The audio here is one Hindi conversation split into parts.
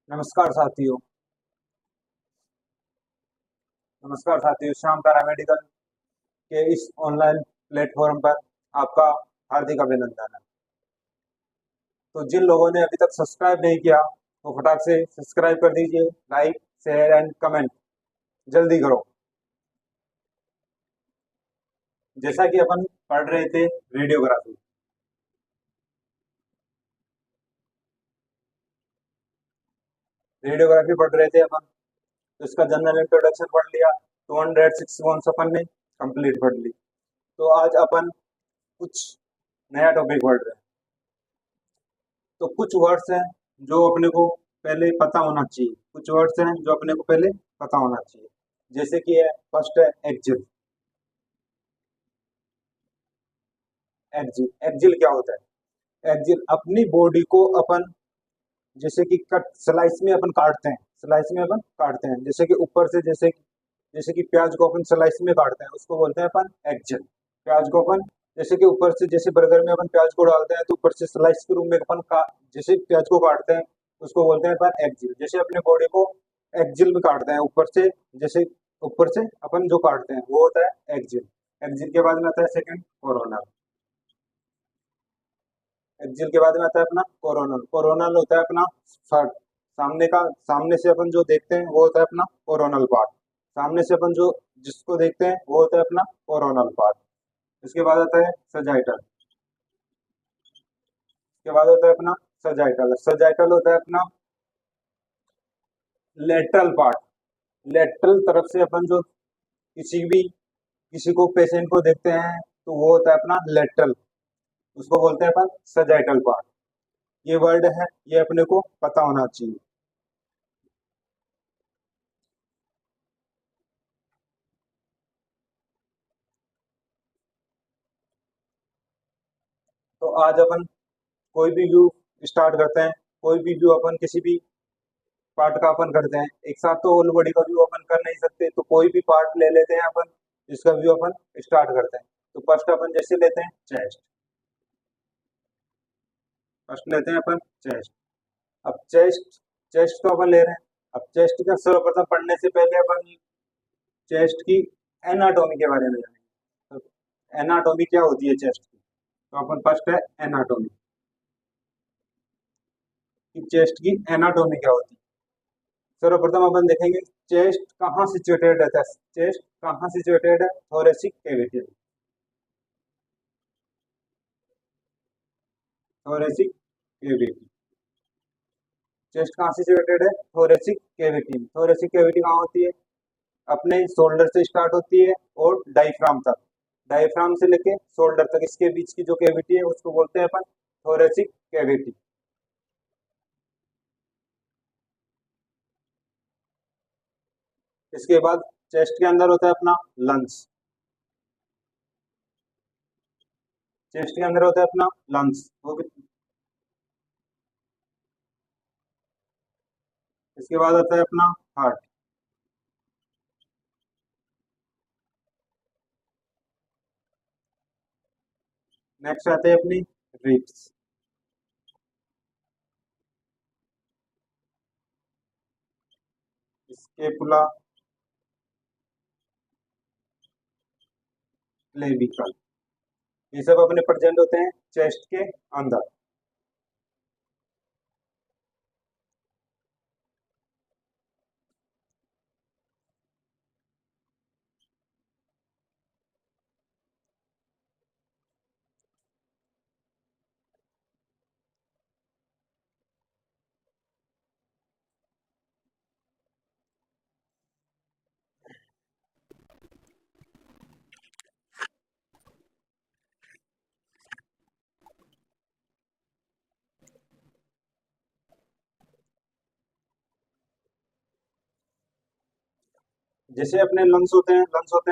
नमस्कार साथियों। श्याम पैरामेडिकल के इस ऑनलाइन प्लेटफॉर्म पर आपका हार्दिक अभिनंदन है। तो जिन लोगों ने अभी तक सब्सक्राइब नहीं किया वो फटाक से सब्सक्राइब कर दीजिए। लाइक शेयर एंड कमेंट जल्दी करो। जैसा कि अपन पढ़ रहे थे रेडियोग्राफी रेडियोग्राफी पढ़ रहे थे अपन। तो इसका जनरल इंट्रोडक्शन पढ़ लिया। 261 अपन ने कंप्लीट पढ़ ली। तो आज अपन कुछ नया टॉपिक पढ़ रहे हैं। तो कुछ वर्ड्स हैं जो अपने को पहले पता होना चाहिए। कुछ वर्ड्स हैं जो अपने को पहले पता होना चाहिए। जैसे कि है फर्स्ट है एक्जिल। एक्जिल क्या होता है? एक्जिल अपनी बॉडी को अपन जैसे कि कट स्लाइस में अपन काटते हैं। जैसे कि ऊपर से जैसे कि प्याज को अपन स्लाइस में काटते हैं उसको बोलते हैं अपन एक्जिल। प्याज को अपन जैसे कि ऊपर से जैसे बर्गर में अपन प्याज को डालते हैं तो ऊपर से स्लाइस के रूप में अपन जैसे प्याज को काटते हैं उसको बोलते हैं अपन एक्जिल। जैसे अपने बॉडी को एक्जिल में काटते हैं ऊपर से, जैसे ऊपर से अपन जो काटते हैं वो होता है एक्जिल। एक्जिल के बाद में आता है सेकंड कोरोनल। एक्जिल के बाद में आता है अपना कोरोनल। कोरोनल होता है अपना थर्ड सामने से अपन जो देखते हैं वो होता है अपना कोरोनल पार्ट। सामने से अपन जो जिसको देखते हैं वो होता है अपना कोरोनल पार्ट। इसके बाद आता है सजाइटल। इसके बाद होता है अपना सजाइटल। सजाइटल होता है अपना लेटरल पार्ट। लेटरल तरफ से अपन जो किसी को पेशेंट को देखते हैं तो वो होता है अपना लेटरल। उसको बोलते हैं अपन सजाइटल पार्ट। ये वर्ड है, ये अपने को पता होना चाहिए। तो आज अपन कोई भी व्यू स्टार्ट करते हैं। कोई भी व्यू अपन किसी भी पार्ट का अपन करते हैं। एक साथ तो होल बॉडी का व्यू अपन कर नहीं सकते, तो कोई भी पार्ट ले लेते हैं अपन जिसका व्यू अपन स्टार्ट करते हैं। तो फर्स्ट अपन जैसे लेते हैं चेस्ट। फर्स्ट लेते हैं अपन चेस्ट। अब चेस्ट चेस्ट तो अपन ले रहे हैं। अब चेस्ट का सर्वप्रथम पढ़ने से पहले अपन चेस्ट की एनाटॉमी के बारे में जानेंगे। तो एनाटॉमी क्या होती है चेस्ट की? तो अपन फर्स्ट है एनाटॉमी कि चेस्ट की एनाटॉमी क्या होती है। सर्वप्रथम अपन देखेंगे चेस्ट कहाँ सिचुएटेड रहता है। चेस्ट कहाँ सिचुएटेड है? Thoracic cavity. Thoracic cavity. Chest कहाँ सिचुएटेड है? Thoracic cavity. थोरेसिक कैविटी कहाँ होती है? अपने शोल्डर से स्टार्ट होती है और डायफ्राम तक। डायफ्राम से लेके शोल्डर तक इसके बीच की जो कैविटी है उसको बोलते हैं अपन थोरेसिक कैविटी। इसके बाद चेस्ट के अंदर होता है अपना लंग्स। चेस्ट के अंदर होता है अपना लंग्स वो भी। इसके बाद आता है अपना हार्ट। नेक्स्ट आते हैं अपनी रिब्स। स्केपुला, क्लेविकल, ये सब अपने प्रेजेंट होते हैं चेस्ट के अंदर। जैसे अपने लंग्स होते हैं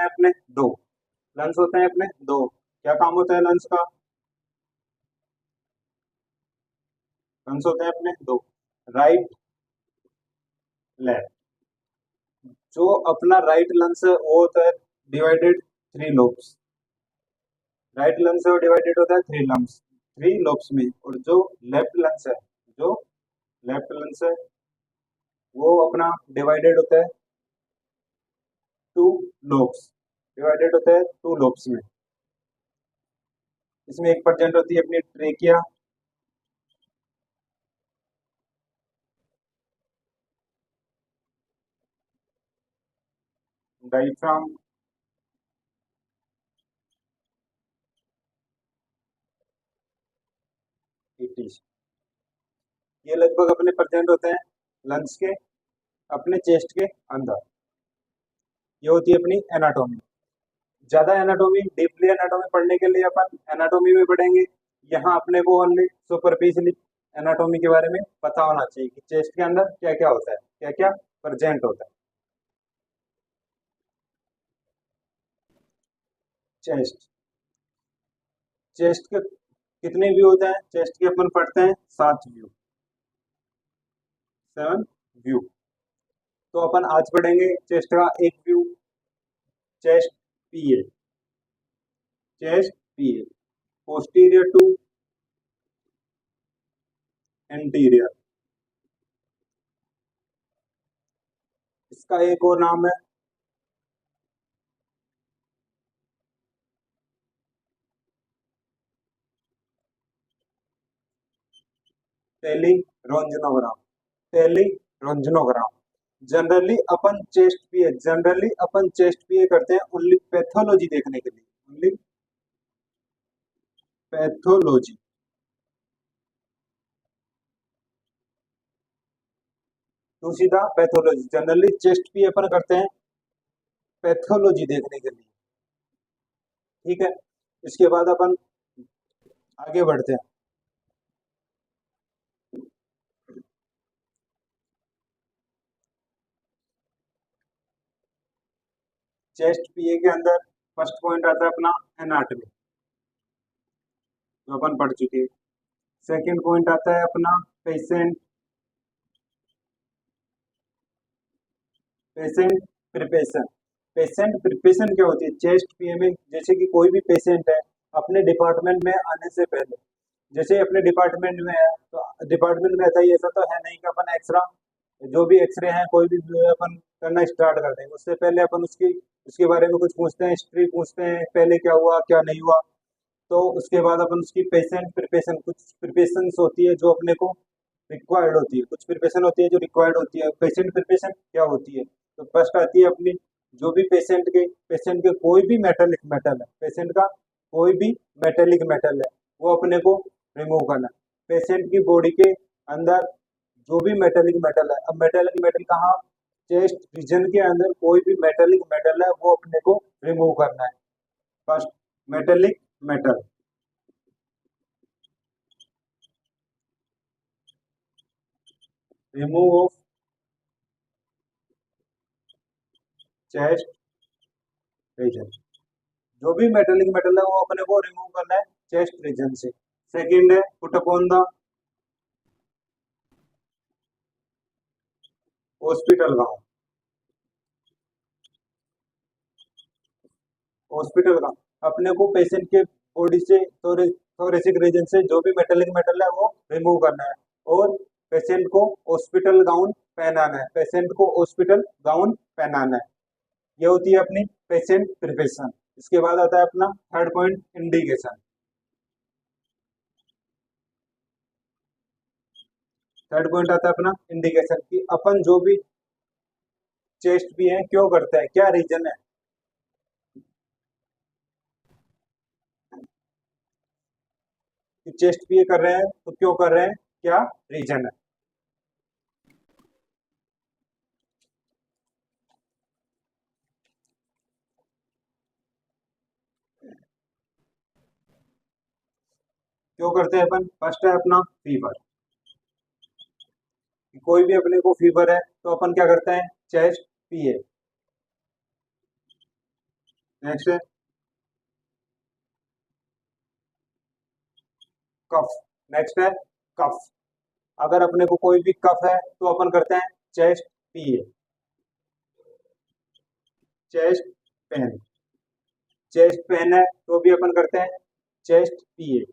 अपने दो। लंग्स होते हैं अपने दो। क्या काम होता है लंग्स का? लंग्स होते हैं अपने दो, राइट लेफ्ट। जो अपना राइट लंग्स है वो होता है divided three lobes. Right lungs है वो डिवाइडेड होता है थ्री लंग्स। थ्री लोब्स में, और जो लेफ्ट लंग्स है, जो लेफ्ट लंग्स है वो अपना डिवाइडेड होता है टू लोब्स, डिवाइडेड होता है टू लोब्स में। इसमें एक प्रेजेंट होती है अपनी ट्रेकिया, डायफ्राम, इटिस। ये लगभग अपने प्रेजेंट होते हैं लंग्स के अपने चेस्ट के अंदर। ये होती है अपनी एनाटोमी। ज्यादा एनाटोमी, डीपली एनाटोमी पढ़ने के लिए अपन एनाटोमी में पढ़ेंगे। यहाँ अपने को ओनली सुपरफिशियली एनाटोमी के बारे में पता होना चाहिए कि चेस्ट के अंदर क्या क्या होता है, क्या क्या प्रेजेंट होता है। चेस्ट, चेस्ट के कितने व्यू होते हैं चेस्ट के, अपन पढ़ते हैं 7 व्यू, 7 व्यू। तो अपन आज पढ़ेंगे चेस्ट का एक व्यू, chest PA, chest PA, posterior to anterior. इसका एक और नाम है टेलीरोंजनोग्राम, टेलीरोंजनोग्राम। जनरली अपन चेस्ट पीए करते हैं ओनली पैथोलॉजी देखने के लिए, ओनली पैथोलॉजी। तो सीधा पैथोलॉजी, जनरली चेस्ट पीए अपन करते हैं पैथोलॉजी देखने के लिए। ठीक है, इसके बाद अपन आगे बढ़ते हैं। चेस्ट पीए के अंदर फर्स्ट पॉइंट आता है अपना एनाटॉमी, जो अपन पढ़ चुके हैं। सेकंड पॉइंट आता है अपना patient, patient preparation. Patient preparation क्या होती है चेस्ट पीए में? जैसे कि कोई भी पेशेंट है अपने डिपार्टमेंट में आने से पहले, जैसे अपने डिपार्टमेंट में है तो डिपार्टमेंट में ऐसा ही, ऐसा तो है नहीं कि अपन एक्सरा, जो भी एक्सरे हैं कोई भी अपन करना स्टार्ट कर देंगे, उससे पहले अपन उसकी उसके बारे में कुछ पूछते हैं, हिस्ट्री पूछते हैं, पहले क्या हुआ क्या नहीं हुआ। तो उसके बाद अपन उसकी पेशेंट प्रिपरेशन, कुछ प्रिपरेशन होती है जो अपने को रिक्वायर्ड होती है, कुछ प्रिपरेशन होती है जो रिक्वायर्ड होती है। पेशेंट प्रिपरेशन क्या होती है? तो फर्स्ट आती है अपनी, जो भी पेशेंट के कोई भी मेटल मेटल है, पेशेंट का कोई भी मेटेलिक मेटल है वो अपने को रिमूव करना है। पेशेंट की बॉडी के अंदर जो भी मेटेलिक मेटल है, अब मेटेलिक मेटल कहाँ? चेस्ट रीजन के अंदर कोई भी मेटेलिक मेटल है वो अपने को रिमूव करना है। First, metallic metal, remove of chest region. जो भी मेटेलिक मेटल है वो अपने को रिमूव करना है चेस्ट रीजन से। सेकंड है put upon the hospital gown, hospital gown. अपने को पेशेंट के बॉडी से थोरेसिक रीजन से जो भी मेटेलिक मेटल है वो रिमूव करना है, और पेशेंट को हॉस्पिटल गाउन पहनाना है, पेशेंट को हॉस्पिटल गाउन पहनाना है। ये होती है अपनी पेशेंट प्रिपरेशन। इसके बाद आता है अपना third point, indication. Third point आता है अपना इंडिकेशन कि अपन जो भी चेस्ट भी है क्यों करते हैं, क्या रीजन है कि चेस्ट भी कर रहे हैं, तो क्यों कर रहे हैं, क्या रीजन है। क्यों करते हैं अपन? फर्स्ट है अपना फीवर, कोई भी अपने को फीवर है तो अपन क्या करते हैं, चेस्ट पिए। नेक्स्ट है कफ, नेक्स्ट है कफ। अगर अपने को कोई भी कफ है तो अपन करते हैं चेस्ट पिए। चेस्ट पेन, चेस्ट पेन है तो भी अपन करते हैं चेस्ट पिए।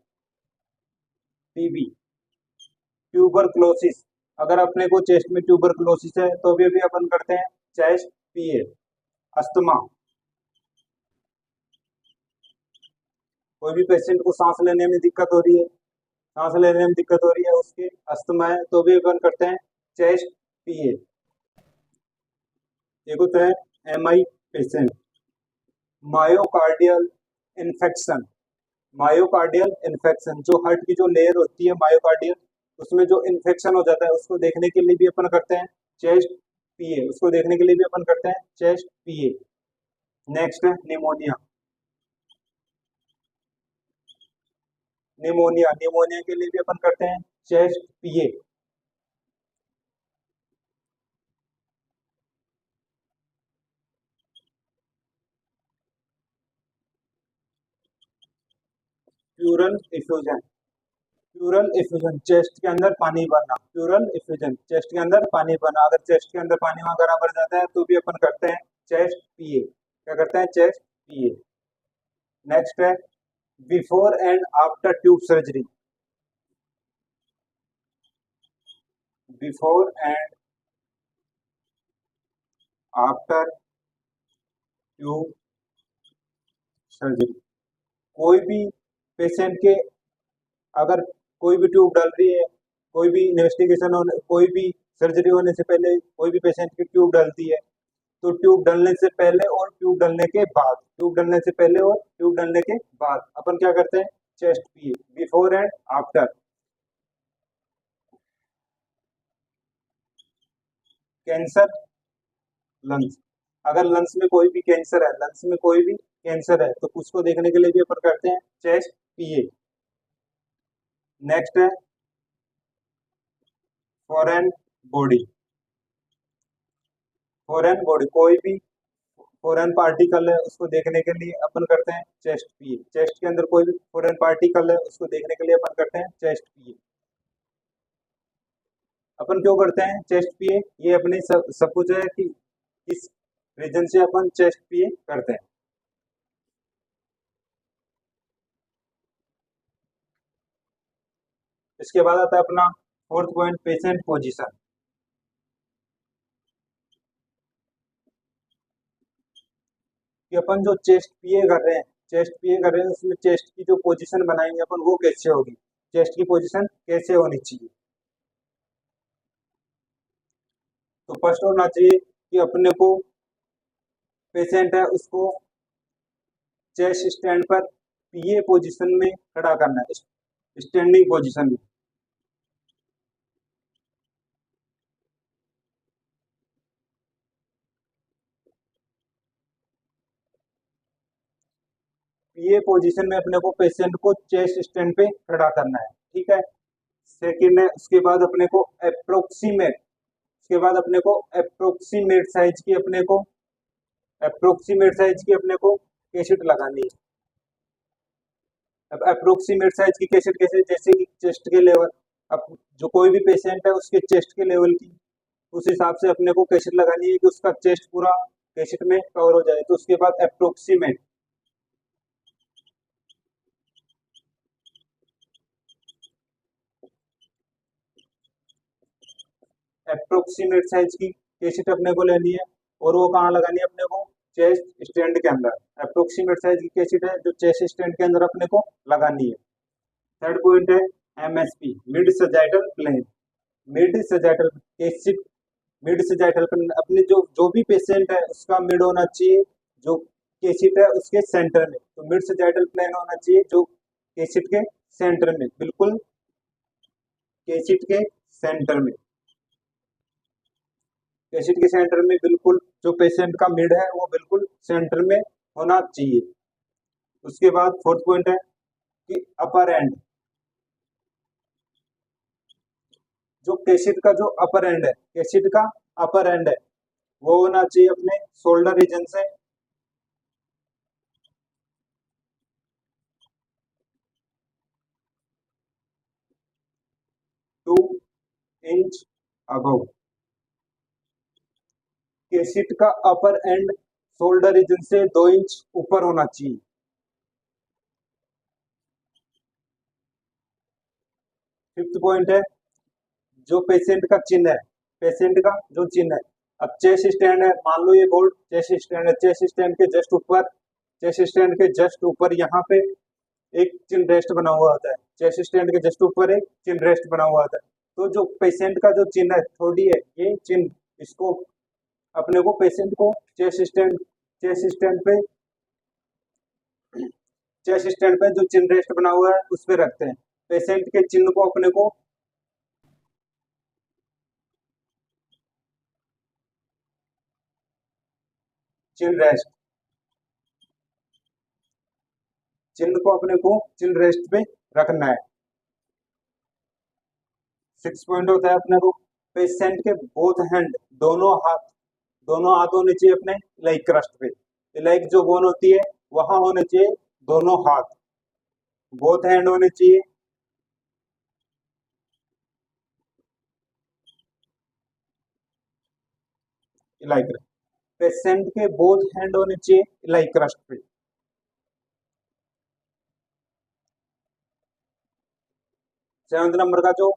टीबी, ट्यूबरक्लोसिस, अगर अपने को चेस्ट में ट्यूबरक्लोसिस है तो भी अभी अपन करते हैं चेस्ट पीए। अस्थमा, कोई भी पेशेंट को सांस लेने में दिक्कत हो रही है, सांस लेने में दिक्कत हो रही है, उसके अस्थमा है तो भी अपन करते हैं चेस्ट पीए। एक होता है MI patient, myocardial infection, myocardial infection जो हार्ट की जो लेयर होती है मायोकार्डियल, उसमें जो इन्फेक्शन हो जाता है उसको देखने के लिए भी अपन करते हैं चेस्ट पीए, उसको देखने के लिए भी अपन करते हैं चेस्ट पीए। नेक्स्ट है निमोनिया, निमोनिया, निमोनिया के लिए भी अपन करते हैं chest PA. Pleural effusion, pleural effusion chest के अंदर पानी भरना, प्यूरल इफ्यूजन चेस्ट के अंदर पानी भरना, अगर चेस्ट के अंदर पानी वगैरह भर जाता है तो भी अपन करते हैं चेस्ट पीए। क्या करते हैं? Chest PA. नेक्स्ट है before and after tube surgery, before and after tube surgery, कोई भी पेशेंट के अगर कोई भी ट्यूब डल रही है, कोई भी इन्वेस्टिगेशन होने, कोई भी सर्जरी होने से पहले कोई भी पेशेंट की ट्यूब डलती है, तो ट्यूब डलने से पहले और ट्यूब डलने के बाद, ट्यूब डलने से पहले और ट्यूब डलने के बाद अपन क्या करते हैं? Chest PA, before and after. Cancer lungs, अगर लंग्स में कोई भी कैंसर है, लंग्स में कोई भी कैंसर है तो उसको देखने के लिए भी अपन करते हैं चेस्ट पीए। नेक्स्ट है फॉरेन बॉडी, फॉरेन बॉडी कोई भी फॉरेन पार्टिकल है उसको देखने के लिए अपन करते हैं चेस्ट पीए, चेस्ट के अंदर कोई भी फॉरेन पार्टिकल है उसको देखने के लिए अपन करते हैं चेस्ट पीए। अपन क्यों करते हैं चेस्ट पीए? ये अपने सब कुछ है कि किस रीजन से अपन चेस्ट पीए करते हैं। इसके बाद आता है अपना फोर्थ पॉइंट, पेशेंट पोजीशन। कि अपन जो चेस्ट पीए कर रहे हैं, चेस्ट पीए कर रहे हैं उसमें चेस्ट की जो पोजीशन बनाएंगे अपन वो कैसे होगी, चेस्ट की पोजीशन कैसे होनी चाहिए? तो फर्स्ट होना चाहिए कि अपने को पेशेंट है उसको चेस्ट स्टैंड पर पीए पोजीशन में खड़ा करना है, स्टैंडिंग पोजीशन में। पीए पोजीशन में अपने को पेशेंट को चेस्ट स्टैंड पे खड़ा करना है, ठीक है। सेकंड है उसके बाद अपने को अप्रोक्सीमेट, उसके बाद अपने को अप्रोक्सीमेट साइज की अपने को अप्रोक्सीमेट साइज की अपने को कैसेट लगानी है। अब अप्रोक्सीमेट साइज की कैसेट कैसे? जैसे कि चेस्ट के लेवल, अब जो कोई भी पेशेंट है उसके चेस्ट के लेवल की उस हिसाब से अपने को कैसेट लगानी है कि उसका चेस्ट पूरा कैसेट में कवर हो जाए। तो उसके बाद अप्रोक्सीमेट, अप्रोक्सीमेट साइज की कैसेट अपने को लेनी है और वो कहाँ लगानी है अपने को? चेस्ट स्टैंड के अंदर। अप्रोक्सीमेट साइज की कैसेट है जो चेस्ट स्टैंड के अंदर अपने को लगानी है। थर्ड पॉइंट है MSP, mid sagittal plane, mid sagittal cassette, mid sagittal plane अपने जो जो भी पेशेंट है उसका मिड होना चाहिए जो कैसेट है उसके सेंटर में। तो मिड सजाइटल प्लेन होना चाहिए जो कैसेट के सेंटर में, बिल्कुल कैसेट के सेंटर में, कैसेट के सेंटर में बिल्कुल जो पेशेंट का मिड है वो बिल्कुल सेंटर में होना चाहिए। उसके बाद फोर्थ पॉइंट है कि अपर एंड, जो कैसेट का जो अपर एंड है, कैसेट का अपर एंड है वो होना चाहिए अपने शोल्डर रीजन से 2 इंच अबव, कैसेट का अपर एंड शोल्डर रीजन से 2 इंच ऊपर होना चाहिए। पॉइंट है जो पेशेंट का चिन्ह है, पेशेंट का जो चिन्ह है। अब चेस्ट स्टैंड है, मान लो ये बोर्ड चेस्ट स्टैंड है, चेस्ट स्टैंड के जस्ट ऊपर, चेस्ट स्टैंड के जस्ट ऊपर यहाँ पे एक चिन रेस्ट बना हुआ होता है, चेस्ट स्टैंड के जस्ट ऊपर एक चिन रेस्ट बना हुआ होता है। तो जो पेशेंट का जो चिन्ह है थोड़ी है, ये चिन्ह इसको अपने को पेशेंट को चेस्ट स्टैंड पे जो चिन्ह रेस्ट बना हुआ है उस पे रखते हैं। पेशेंट के चिन्ह को अपने को चिन्ह रेस्ट, चिन्ह को अपने को चिन्ह रेस्ट पे रखना है। 6 पॉइंट होता है अपने को पेशेंट के बोथ हैंड, दोनों हाथ होने चाहिए अपने इलाइक क्रस्ट पे। इलाइक जो बोन होती है वहां होने चाहिए दोनों हाथ, बोथ हैंड होने चाहिए इलाइक क्रस्ट। पेशेंट के बोथ हैंड होने चाहिए इलाइक क्रस्ट पे। 7 नंबर का जो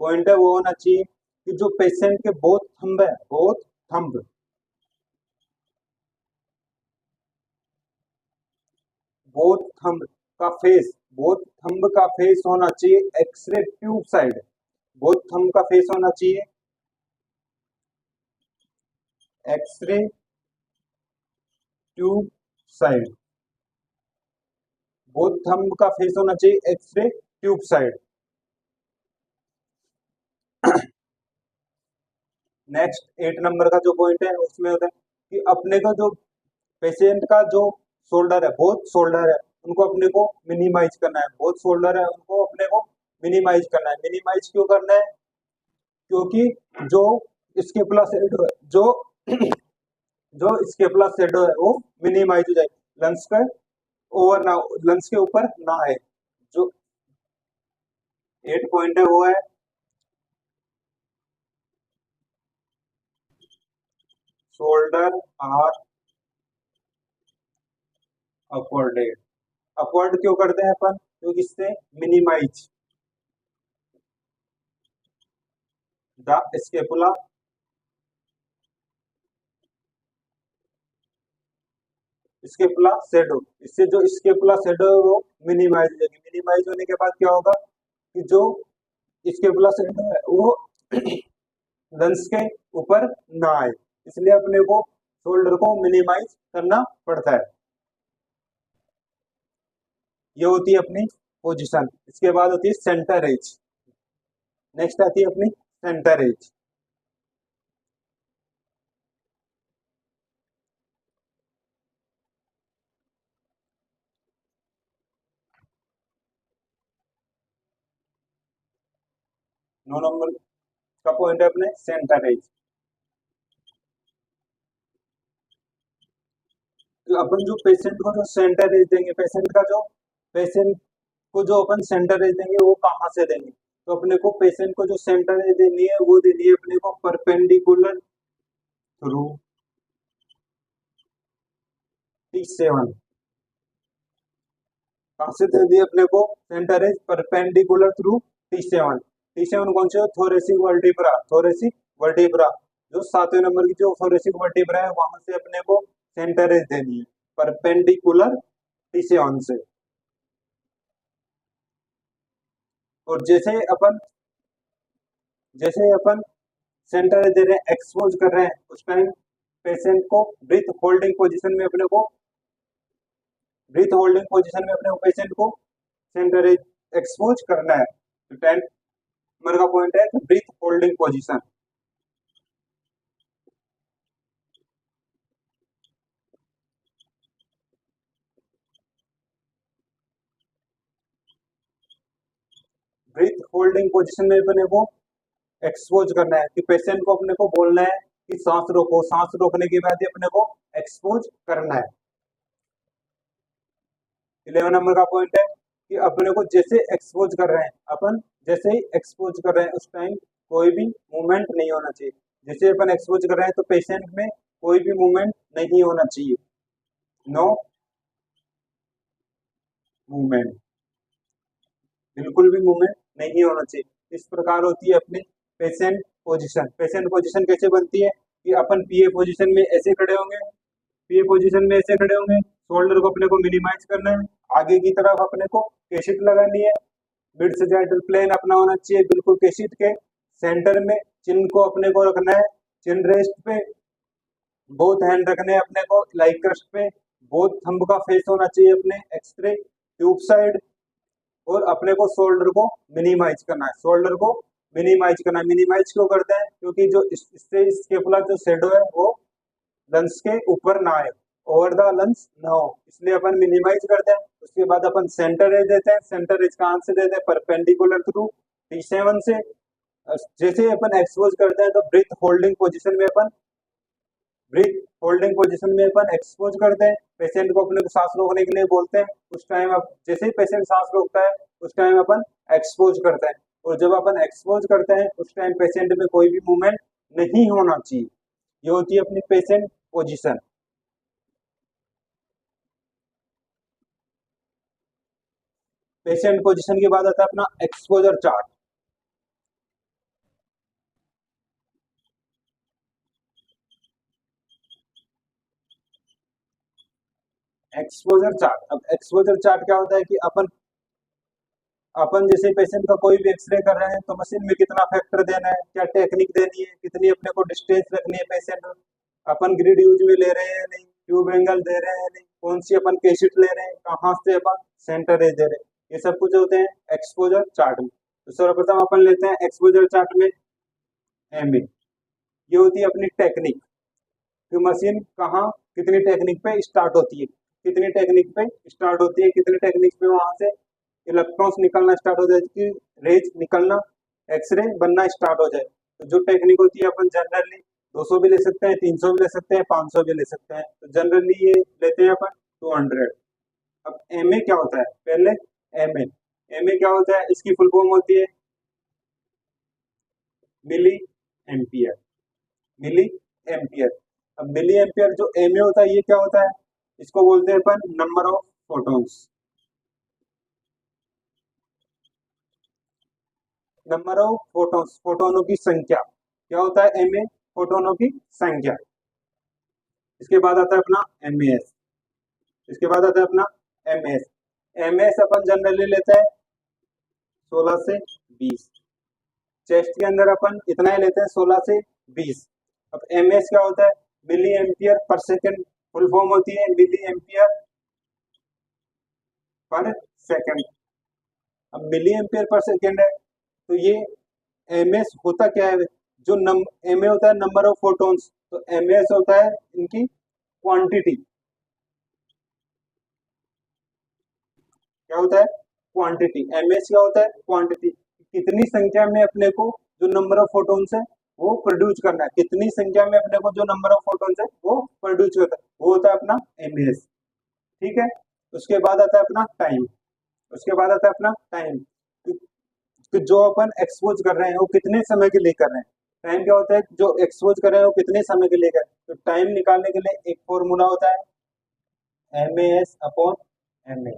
पॉइंट है वो होना चाहिए कि जो पेशेंट के बोथ थंब है, बोथ थंब का फेस होना चाहिए X ray tube side, both thumb का फेस होना चाहिए X ray tube side, both thumb का फेस होना चाहिए X ray tube side. Next 8 number का जो पॉइंट है उसमें होता है कि अपने का जो पेशेंट का जो शोल्डर है, बोथ शोल्डर है उनको अपने को मिनिमाइज करना है, बोथ शोल्डर है उनको अपने को मिनिमाइज करना है। मिनिमाइज क्यों करना है? क्योंकि जो स्केपुला शैडो है, जो स्केपुला शैडो है वो मिनिमाइज हो जाए, लंग्स का ओवर ना, लंग्स के ऊपर ना आए। जो 8 पॉइंट है वो है शोल्डर आर अपवर्डेड। अपवर्ड क्यों करते हैं अपन? क्योंकि इससे minimize the scapula scapula shadow, इससे जो स्केपुला शैडो है वो मिनिमाइज हो जाएगी। मिनिमाइज होने के बाद क्या होगा कि जो स्केपुला शैडो है वो लंग्स के ऊपर ना आए, इसलिए अपने को शोल्डर को मिनिमाइज करना पड़ता है। ये होती है अपनी पोजीशन। इसके बाद होती है सेंटर एज। नेक्स्ट आती है अपनी सेंटर एज। नौ नंबर का पॉइंट है अपने सेंटर एज। तो अपन जो पेशेंट को जो सेंटर एज देंगे, पेशेंट को जो अपन सेंटर एज देंगे वो कहाँ से देंगे? तो अपने को पेशेंट को जो सेंटर एज देनी है वो देनी है अपने को परपेंडिकुलर थ्रू T7। कहाँ से दे दी अपने को centre as? Perpendicular through T7। T7 कौन से? Thoracic vertebra, thoracic vertebra. जो 7वें नंबर की जो थोरेसिक वर्टिब्रा है वहां से अपने को सेंटर एज देनी है परपेंडिकुलर T7 से। और जैसे अपन सेंटर दे रहे हैं, एक्सपोज कर रहे हैं, उस टाइम पेशेंट को ब्रीथ होल्डिंग पोजीशन में अपने को पेशेंट को सेंटर एक्सपोज करना है। तो 10 नंबर का पॉइंट है breath holding position. Breath holding position में अपने को एक्सपोज करना है कि पेशेंट को अपने को बोलना है कि सांस रोको, सांस रोकने के बाद ही अपने को एक्सपोज करना है। 11 नंबर का पॉइंट है कि अपने को जैसे एक्सपोज कर रहे हैं, अपन जैसे ही एक्सपोज कर रहे हैं उस टाइम कोई भी मूवमेंट नहीं होना चाहिए। जैसे अपन एक्सपोज कर रहे हैं तो पेशेंट में कोई भी मूवमेंट नहीं होना चाहिए, नो मूवमेंट, बिल्कुल भी मूवमेंट नहीं होना चाहिए। इस प्रकार होती है अपनी पेशेंट पोजीशन। पेशेंट पोजीशन कैसे बनती है कि अपन पीए पोजीशन में ऐसे खड़े होंगे, पीए पोजीशन में ऐसे खड़े होंगे, शोल्डर को अपने को मिनिमाइज करना है, आगे की तरफ अपने को केशिट लगानी है, मिड सैजिटल प्लेन अपना होना चाहिए बिल्कुल केशिट के सेंटर में, चिन्ह को अपने को रखना है चिन रेस्ट पे, बोथ हैंड रखने हैं अपने को लाइक क्रस्ट पे, बोथ थंब का फेस होना चाहिए अपने एक्सरे ट्यूब साइड, और अपने को शोल्डर को मिनिमाइज करना है, शोल्डर को मिनिमाइज करना है। मिनिमाइज क्यों करते हैं? क्योंकि जो इससे स्केपुला जो शेडो है वो लंस के ऊपर ना आए, ओवर द लंस ना हो, इसलिए अपन मिनिमाइज करते हैं। उसके बाद अपन सेंटर एज देते हैं, सेंटर एज कहाँ से देते हैं? परपेंडिकुलर थ्रू T7 से। जैसे अपन एक्सपोज करते हैं तो ब्रीथ होल्डिंग पोजिशन में अपन ब्रीथ होल्डिंग पोजीशन में अपन एक्सपोज करते हैं, पेशेंट को अपने को सांस रोकने के लिए बोलते हैं, उस टाइम अब जैसे ही पेशेंट सांस रोकता है उस टाइम अपन एक्सपोज करते हैं, और जब अपन एक्सपोज करते हैं उस टाइम पेशेंट में कोई भी मूवमेंट नहीं होना चाहिए। ये होती है अपनी पेशेंट पोजीशन। पेशेंट पोजीशन के बाद आता है अपना एक्सपोजर चार्ट। एक्सपोजर चार्ट, अब एक्सपोजर चार्ट क्या होता है कि अपन जैसे पेशेंट का कोई भी एक्सरे कर रहे हैं तो मशीन में कितना फैक्टर देना है, क्या टेक्निक देनी है, कितनी अपने को डिस्टेंस रखनी है पेशेंट, अपन ग्रिड यूज में ले रहे हैं नहीं, ट्यूब एंगल दे रहे हैं नहीं, कौन सी अपन केशिट ले रहे हैं, कहाँ से अपन सेंटर एज दे रहे हैं, ये सब कुछ होते हैं एक्सपोजर चार्ट में। तो सर्वप्रथम अपन लेते हैं एक्सपोजर चार्ट में एम ए, ये होती है अपनी टेक्निक कि मशीन कहाँ कितनी टेक्निक पे स्टार्ट होती है, कितनी टेक्निक पे स्टार्ट होती है, कितनी टेक्निक पे वहां से इलेक्ट्रॉन्स निकलना स्टार्ट हो जाए, कि रेज निकलना, एक्सरे बनना स्टार्ट हो जाए। तो जो टेक्निक होती है अपन जनरली 200 भी ले सकते हैं, 300 भी ले सकते हैं, 500 भी ले सकते हैं, तो जनरली ये लेते हैं अपन 200। अब एम ए क्या होता है? पहले एम ए, एम ए क्या होता है? इसकी फुल फॉर्म होती है मिली एम्पियर, मिली एम्पियर। अब मिली एम्पियर जो एम ए होता है ये क्या होता है? इसको बोलते हैं अपन number of photons, number of photons, फोटोनों की संख्या। क्या होता है एम ए? फोटोनों की संख्या। इसके बाद आता है अपना एम एस, इसके बाद आता है अपना एम एस। एम एस अपन जनरली लेते हैं 16 से 20, चेस्ट के अंदर अपन इतना ही लेते हैं 16 से 20। अब एम एस क्या होता है? Milli ampere per second, full form होती है मिली एम्पियर पर सेकेंड। अब मिली एम्पियर पर सेकेंड है तो ये एम एस होता क्या है? जो एम ए होता है नंबर ऑफ फोटॉन्स, तो एम एस होता है इनकी क्वांटिटी। क्या होता है? क्वांटिटी। एम एस क्या होता है? क्वांटिटी। कितनी संख्या में अपने को जो नंबर ऑफ फोटॉन्स है वो प्रोड्यूस करना है, कितनी संख्या में अपने को जो नंबर ऑफ फोटॉन्स है वो प्रोड्यूस करता है, वो होता है अपना एम एस। ठीक है। उसके बाद आता है अपना टाइम, उसके बाद आता है अपना टाइम कि जो अपन एक्सपोज कर रहे हैं वो कितने समय के लिए कर रहे हैं। टाइम क्या होता है? जो एक्सपोज कर रहे हैं वो कितने समय के लिए कर रहे हैं। तो टाइम निकालने के लिए एक फॉर्मूला होता है M S upon M A,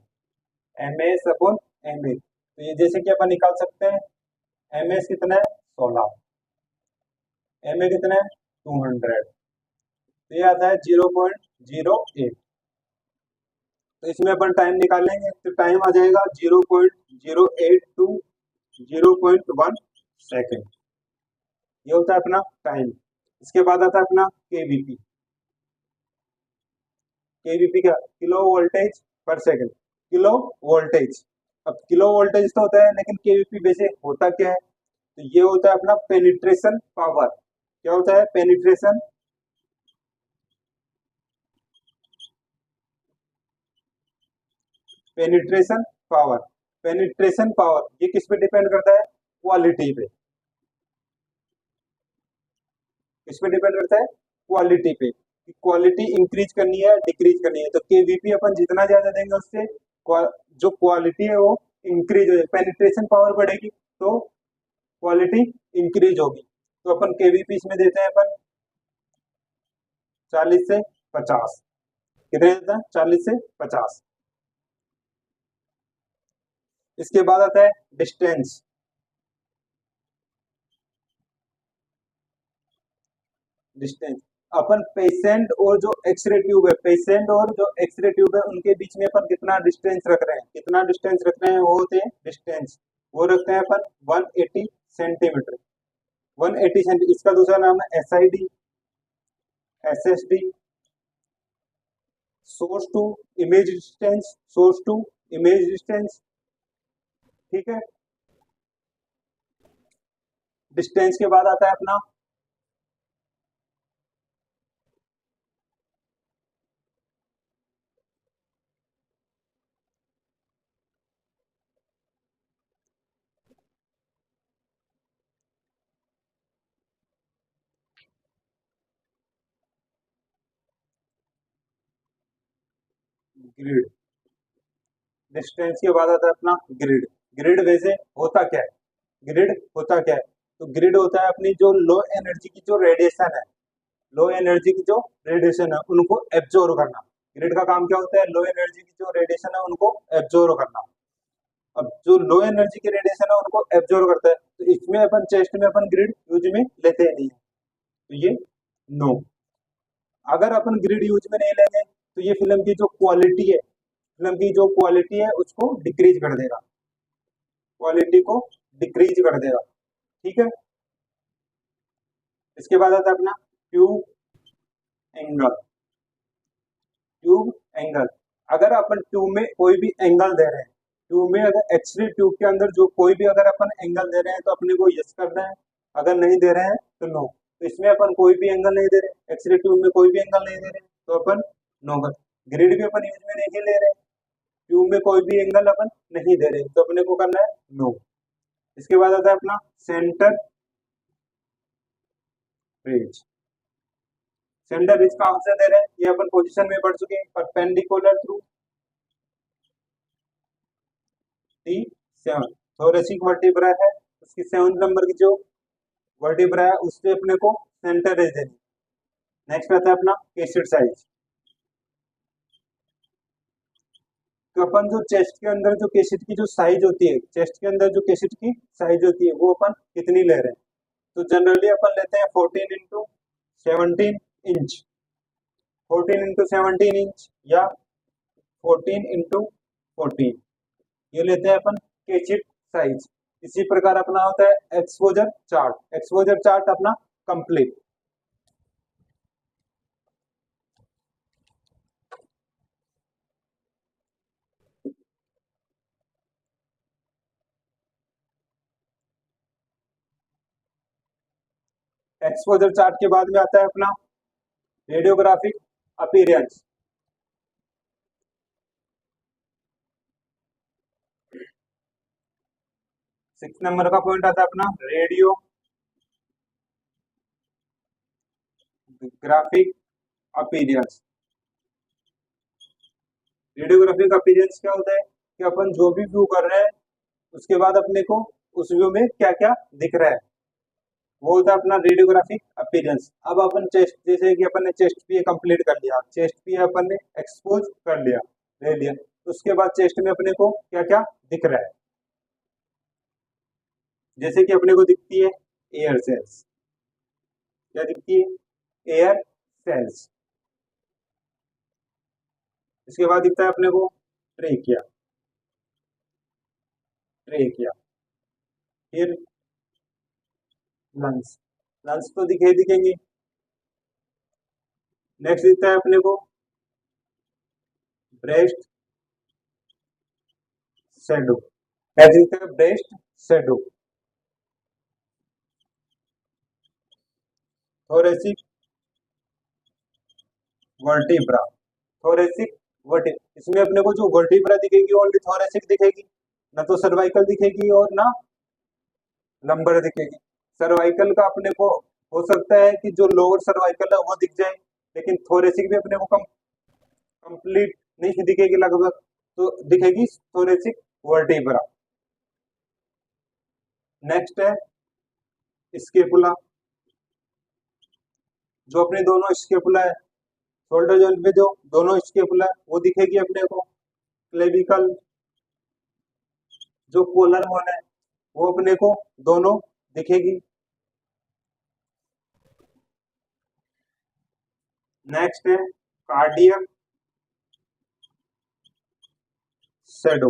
M S upon M A. तो ये जैसे कि अपन निकाल सकते हैं एम एस कितना है? 16, एम ए कितना है? 200, तो ये आता है 0.08। तो इसमें अपन टाइम निकालेंगे तो टाइम आ जाएगा 0.082 0.1 सेकेंड। ये होता है अपना टाइम। इसके बाद आता है अपना केवीपी, केवीपी क्या? किलो वोल्टेज पर सेकंड, किलो वोल्टेज। अब किलो वोल्टेज तो होता है लेकिन केवीपी वैसे होता क्या है? तो ये होता है अपना पेनिट्रेशन पावर। क्या होता है? Penetration, penetration power. Penetration power ये किस पे डिपेंड करता है? क्वालिटी पे। किस पे डिपेंड करता है? क्वालिटी पे। क्वालिटी इंक्रीज करनी है डिक्रीज करनी है, तो केवीपी अपन जितना ज्यादा देंगे उससे जो क्वालिटी है वो इंक्रीज हो जाएगी, पेनिट्रेशन पावर बढ़ेगी तो क्वालिटी इंक्रीज होगी। तो अपन केवीपी इसमें देते हैं अपन 40 से 50। कितने देते हैं? 40 से 50। इसके बाद आता है डिस्टेंस, डिस्टेंस। अपन पेशेंट और जो एक्सरे ट्यूब है, पेशेंट और जो एक्सरे ट्यूब है उनके बीच में अपन कितना डिस्टेंस रख रहे हैं, कितना डिस्टेंस रख रहे हैं, वो होते हैं डिस्टेंस। वो रखते हैं अपन 180 सेंटीमीटर। 180 सेंटीमीटर, इसका दूसरा नाम है SID, SSD, source to image distance, source to image distance. ठीक है। डिस्टेंस के बाद आता है अपना ग्रिड। डिस्टेंस के बाद आता है अपना ग्रिड। ग्रिड वैसे होता क्या है, ग्रिड होता क्या है, तो ग्रिड होता है अपनी जो लो एनर्जी की जो रेडिएशन है, लो एनर्जी की जो रेडिएशन है उनको एब्जॉर्व करना। ग्रिड का काम क्या होता है, लो एनर्जी की जो रेडिएशन है उनको एब्जॉर्व करना। अब जो लो एनर्जी की रेडिएशन है उनको एब्जॉर्व करता है, तो इसमें अपन चेस्ट में अपन ग्रिड यूज में लेते ही नहीं है, तो ये नो। अगर अपन ग्रिड यूज में नहीं लेंगे तो ये फिल्म की जो क्वालिटी है, फिल्म की जो क्वालिटी है उसको डिक्रीज कर देगा, क्वालिटी को डिक्रीज कर देगा। ठीक है। इसके बाद आता है अपना ट्यूब एंगल। ट्यूब एंगल, अगर अपन ट्यूब में कोई भी एंगल दे रहे हैं, ट्यूब में अगर एक्सरे ट्यूब के अंदर जो कोई भी अगर अपन एंगल दे रहे हैं तो अपने को यस करना है, अगर नहीं दे रहे हैं तो नो। तो इसमें अपन कोई भी एंगल नहीं दे रहे, एक्सरे ट्यूब में कोई भी एंगल नहीं दे रहे तो अपन नो कर। ग्रिड भी अपन यूज में नहीं ले रहे, ट्यूब में कोई भी एंगल अपन नहीं दे रहे तो अपने को करना है नो। इसके बाद आता है अपना सेंटर रेंज। सेंटर रेंज कहाँ से दे रहे हैं, ये अपन पोजीशन में पढ़ चुके हैं, perpendicular through T7 thoracic vertebra है, उसकी 7 नंबर की जो वर्टिब्रा है उससे अपने को सेंटर रेंज देनी। नेक्स्ट आता है अपना केसिड साइज। तो अपन जो चेस्ट के अंदर जो केसिड की जो साइज होती है, चेस्ट के अंदर जो केसिड की साइज होती है वो अपन कितनी ले रहे हैं, तो जनरली अपन लेते हैं 14 into 17 इंच, 14 into 17 इंच या 14 into 14, ये लेते हैं अपन केचिट साइज। इसी प्रकार अपना होता है एक्सपोजर चार्ट। एक्सपोजर चार्ट अपना कंप्लीट। एक्सपोजर चार्ट के बाद में आता है अपना रेडियोग्राफिक अपीयरेंस। 6 नंबर का पॉइंट आता है अपना रेडियोग्राफिक अपीयरेंस। रेडियोग्राफिक अपीयरेंस क्या होता है कि अपन जो भी व्यू कर रहे हैं उसके बाद अपने को उस व्यू में क्या क्या दिख रहा है, वो होता है अपना रेडियोग्राफिक अपीयरेंस। अब अपन चेस्ट, जैसे कि अपन ने चेस्ट पी कंप्लीट कर लिया, चेस्ट पी अपन ने एक्सपोज कर लिया, ले लिया, उसके बाद चेस्ट में अपने को क्या क्या दिख रहा है, जैसे कि अपने को दिखती है एयर सेल्स। क्या दिखती है, एयर सेल्स। इसके बाद दिखता है अपने को ट्रेकिया, ट्रेकिया। फिर लंग्स, लंग्स तो दिखेंगे। नेक्स्ट दिखता है अपने को ब्रेस्ट शेडो। नेक्स्ट दिखता है breast shadow. Thoracic vertebra, thoracic verte, इसमें अपने को जो वर्टिब्रा दिखेगी ओनली थोरेसिक दिखेगी, ना तो सर्वाइकल दिखेगी और ना लंबर दिखेगी। सर्वाइकल का अपने को हो सकता है कि जो लोअर सर्वाइकल है वो दिख जाए, लेकिन थोरेसिक भी अपने को कंप्लीट नहीं दिखेगी लगभग, तो दिखेगी थोरेसिक वर्टिब्रा। नेक्स्ट है स्केपुला, जो अपने दोनों स्केपुला है, शोल्डर जॉइंट पे जो दोनों स्केपुला है वो दिखेगी अपने को। क्लेविकल, जो कोलर बोन है वो अपने को दोनों दिखेगी। नेक्स्ट है कार्डियक शेडो।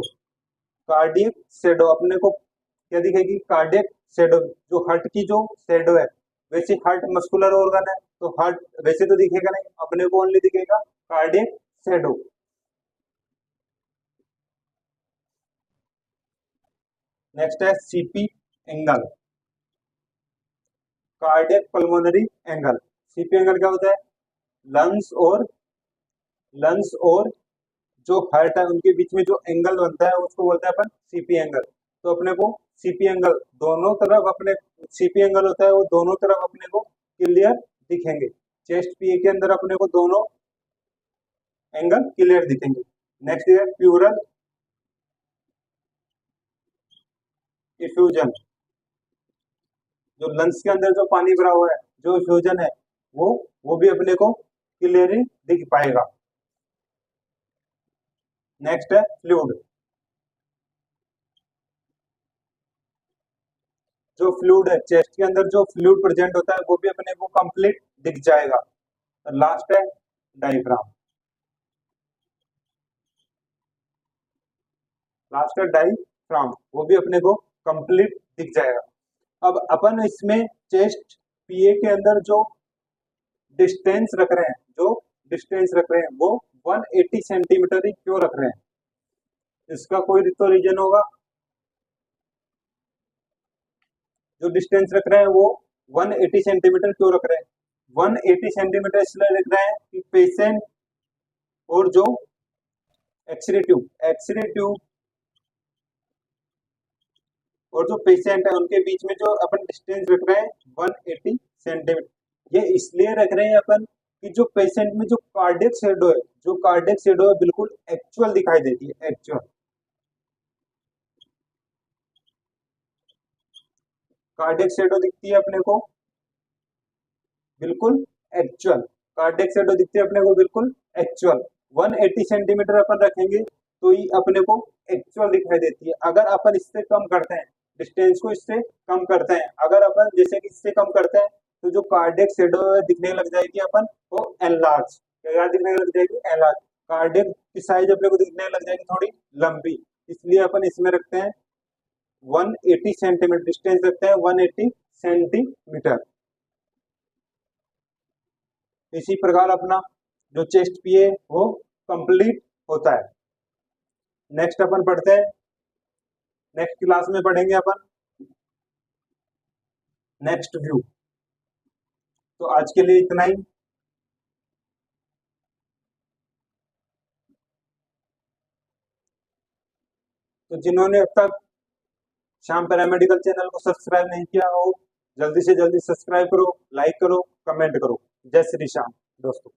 कार्डियक शेडो अपने को क्या दिखेगी, कार्डियक शेडो, जो हार्ट की जो शेडो है, वैसे हार्ट मस्कुलर ऑर्गन है तो हार्ट वैसे तो दिखेगा नहीं, अपने को ओनली दिखेगा कार्डियक शेडो। नेक्स्ट है CP angle, cardiac pulmonary angle. CP angle क्या होता है, लंग्स और जो हार्ट है उनके बीच में जो एंगल बनता है उसको बोलते हैं अपन सीपी एंगल। तो अपने को सीपी एंगल दोनों तरफ, अपने सीपी एंगल होता है वो दोनों तरफ अपने को क्लियर दिखेंगे। चेस्ट पीए के अंदर अपने को दोनों एंगल क्लियर दिखेंगे। नेक्स्ट है प्यूरल इफ्यूजन, जो लंग्स के अंदर जो पानी भरा हुआ है, जो इफ्यूजन है वो भी अपने को क्लियरली दिख पाएगा। नेक्स्ट है फ्लूइड, जो फ्लूइड है चेस्ट के अंदर जो फ्लूइड प्रेजेंट होता है वो भी अपने को कंप्लीट दिख जाएगा। लास्ट है डायफ्राम, लास्ट है डायफ्राम, वो भी अपने को कंप्लीट दिख जाएगा। अब अपन इसमें चेस्ट पीए के अंदर जो डिस्टेंस रख रहे हैं, वो 180 सेंटीमीटर ही क्यों रख रहे हैं, इसका कोई तो रीजन होगा। जो डिस्टेंस रख रहे हैं वो 180 सेंटीमीटर क्यों रख रहे हैं, 180 सेंटीमीटर इसलिए रख रहे हैं कि पेशेंट और जो एक्सरे ट्यूब और जो पेशेंट है उनके बीच में जो अपन डिस्टेंस रख रहे हैं 180 सेंटीमीटर, ये इसलिए रख रहे हैं अपन कि जो पेशेंट में जो कार्डियक शेडो है, बिल्कुल एक्चुअल दिखाई देती है, एक्चुअल। कार्डियक शेडो दिखती है अपने को बिल्कुल एक्चुअल, कार्डियक शेडो दिखती है अपने को बिल्कुल एक्चुअल। 180 सेंटीमीटर अपन रखेंगे तो ये अपने को एक्चुअल दिखाई देती है। अगर अपन इससे कम करते हैं, डिस्टेंस को इससे कम करते हैं, अगर अपन जैसे कि इससे कम करते हैं तो जो कार्डियक शेडो दिखने लग जाएगी अपन वो एनलार्ज, क्या दिखने लग जाएगी, एनलार्ज। कार्डियक की साइज अपने को दिखने लग जाएगी थोड़ी लंबी, इसलिए अपन इसमें रखते हैं 180 सेंटीमीटर, डिस्टेंस रखते हैं 180 सेंटीमीटर। इसी प्रकार अपना जो चेस्ट पीए वो कंप्लीट होता है। नेक्स्ट अपन पढ़ते हैं, नेक्स्ट क्लास में पढ़ेंगे अपन नेक्स्ट व्यू। तो आज के लिए इतना ही। तो जिन्होंने अब तक श्याम पैरामेडिकल चैनल को सब्सक्राइब नहीं किया हो, जल्दी से जल्दी सब्सक्राइब करो, लाइक करो, कमेंट करो। जय श्री श्याम दोस्तों।